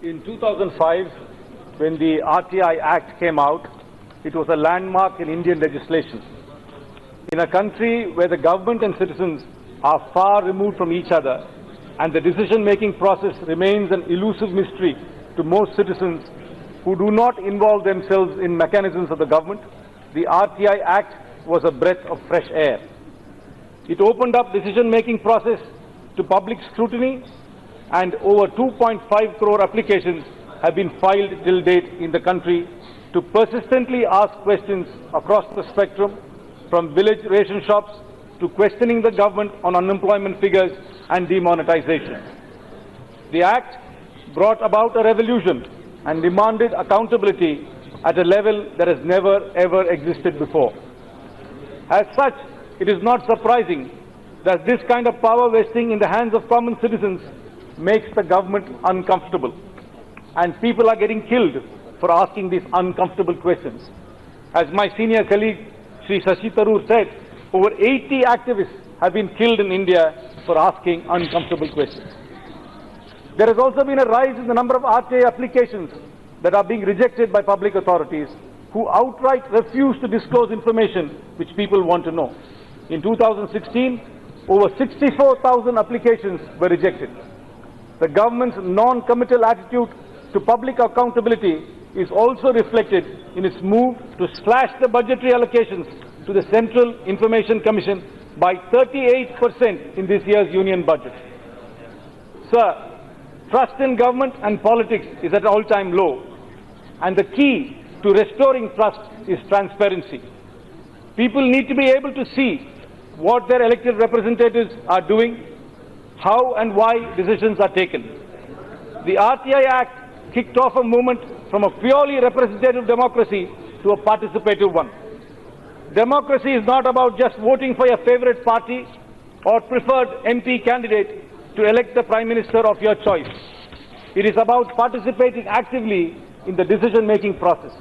In 2005, when the RTI Act came out, it was a landmark in Indian legislation. In a country where the government and citizens are far removed from each other and the decision-making process remains an elusive mystery to most citizens who do not involve themselves in mechanisms of the government, the RTI Act was a breath of fresh air. It opened up decision-making process to public scrutiny, and over 2.5 crore applications have been filed till date in the country to persistently ask questions across the spectrum, from village ration shops to questioning the government on unemployment figures and demonetization. The Act brought about a revolution and demanded accountability at a level that has never ever existed before. As such, it is not surprising that this kind of power vesting in the hands of common citizens makes the government uncomfortable, and people are getting killed for asking these uncomfortable questions. As my senior colleague Sri Shashi Tharoor said, over 80 activists have been killed in India for asking uncomfortable questions. There has also been a rise in the number of RTI applications that are being rejected by public authorities who outright refuse to disclose information which people want to know. In 2016, over 64,000 applications were rejected. The government's non-committal attitude to public accountability is also reflected in its move to slash the budgetary allocations to the Central Information Commission by 38% in this year's union budget. Sir, trust in government and politics is at an all-time low, and the key to restoring trust is transparency. People need to be able to see what their elected representatives are doing, how and why decisions are taken. The RTI Act kicked off a movement from a purely representative democracy to a participative one. Democracy is not about just voting for your favorite party or preferred MP candidate to elect the Prime Minister of your choice. It is about participating actively in the decision-making process.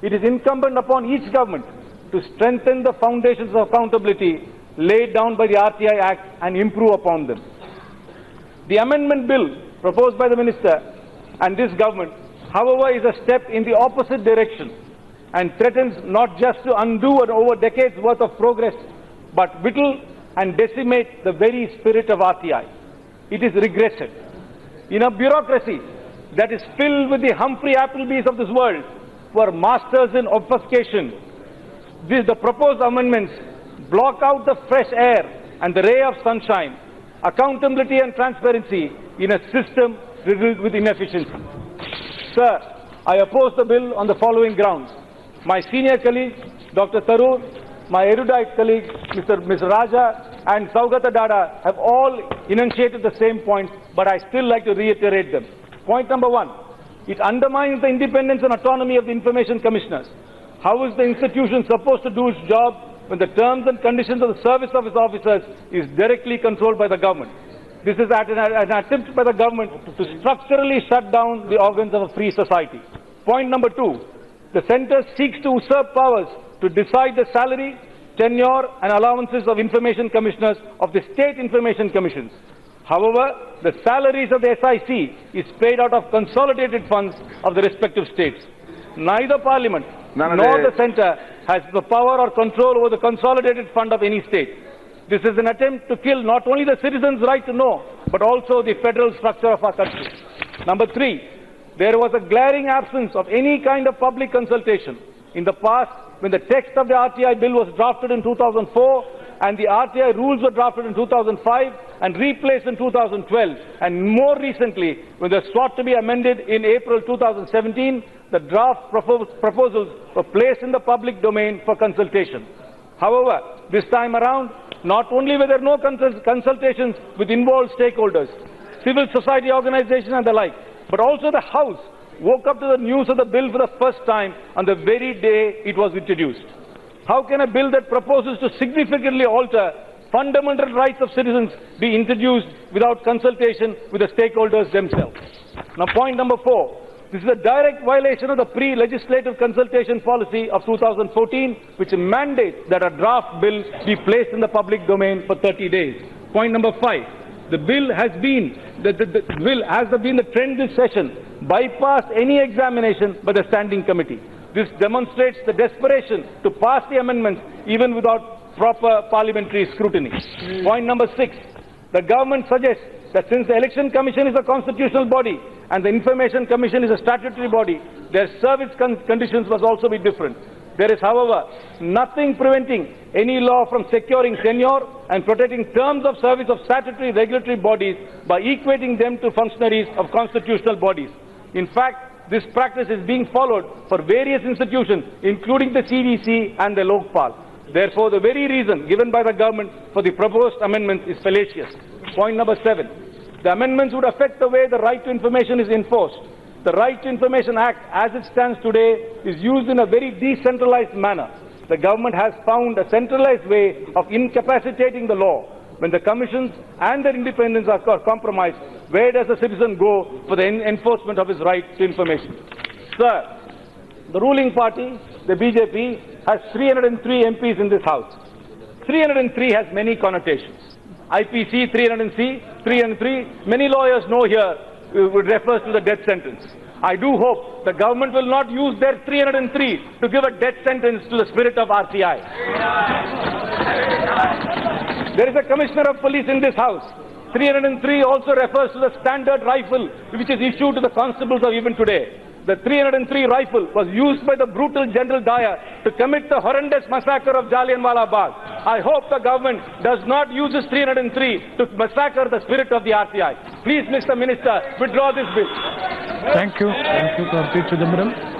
It is incumbent upon each government to strengthen the foundations of accountability laid down by the RTI Act and improve upon them. The amendment bill proposed by the Minister and this government, however, is a step in the opposite direction and threatens not just to undo an over decades worth of progress, but whittle and decimate the very spirit of RTI. It is regressive. In a bureaucracy that is filled with the Humphrey Applebys of this world, who are masters in obfuscation, the proposed amendments block out the fresh air and the ray of sunshine, accountability and transparency in a system riddled with inefficiency. Sir, I oppose the bill on the following grounds. My senior colleague, Dr. Tharoor, my erudite colleague, Ms. Raja and Saugata Dada have all enunciated the same points, but I still like to reiterate them. Point number one, it undermines the independence and autonomy of the Information Commissioners. How is the institution supposed to do its job when the terms and conditions of the service of its officers is directly controlled by the government? This is an attempt by the government to structurally shut down the organs of a free society. Point number two, the centre seeks to usurp powers to decide the salary, tenure and allowances of information commissioners of the state information commissions. However, the salaries of the SIC is paid out of consolidated funds of the respective states. Neither Parliament nor the centre has the power or control over the consolidated fund of any state. This is an attempt to kill not only the citizens' right to know, but also the federal structure of our country. Number three, there was a glaring absence of any kind of public consultation. In the past, when the text of the RTI bill was drafted in 2004 and the RTI rules were drafted in 2005 and replaced in 2012, and more recently, when they sought to be amended in April 2017, the draft proposals were placed in the public domain for consultation. However, this time around, not only were there no consultations with involved stakeholders, civil society organizations and the like, but also the House woke up to the news of the bill for the first time on the very day it was introduced. How can a bill that proposes to significantly alter fundamental rights of citizens be introduced without consultation with the stakeholders themselves? Now, point number four. This is a direct violation of the pre-legislative consultation policy of 2014, which mandates that a draft bill be placed in the public domain for 30 days. Point number five. The bill has been, the bill has been the trend this session, bypassed any examination by the standing committee. This demonstrates the desperation to pass the amendments even without proper parliamentary scrutiny. Point number 6. The government suggests that since the Election Commission is a constitutional body and the Information Commission is a statutory body, their service conditions must also be different. There is, however, nothing preventing any law from securing tenure and protecting terms of service of statutory regulatory bodies by equating them to functionaries of constitutional bodies. In fact, this practice is being followed for various institutions, including the CDC and the Lokpal. Therefore, the very reason given by the government for the proposed amendments is fallacious. Point number 7. The amendments would affect the way the right to information is enforced. The Right to Information Act, as it stands today, is used in a very decentralized manner. The government has found a centralized way of incapacitating the law. When the commissions and their independence are compromised, where does the citizen go for the enforcement of his right to information? Sir, the ruling party, the BJP, has 303 MPs in this House. 303 has many connotations. IPC 303, many lawyers know here, would refer to the death sentence. I do hope the government will not use their 303 to give a death sentence to the spirit of RTI. There is a commissioner of police in this House. 303 also refers to the standard rifle which is issued to the constables of even today. The 303 rifle was used by the brutal General Dyer to commit the horrendous massacre of Jallianwala Bagh. I hope the government does not use this 303 to massacre the spirit of the RTI. Please, Mr. Minister, withdraw this bill. Thank you, Karthi Chidhambaram.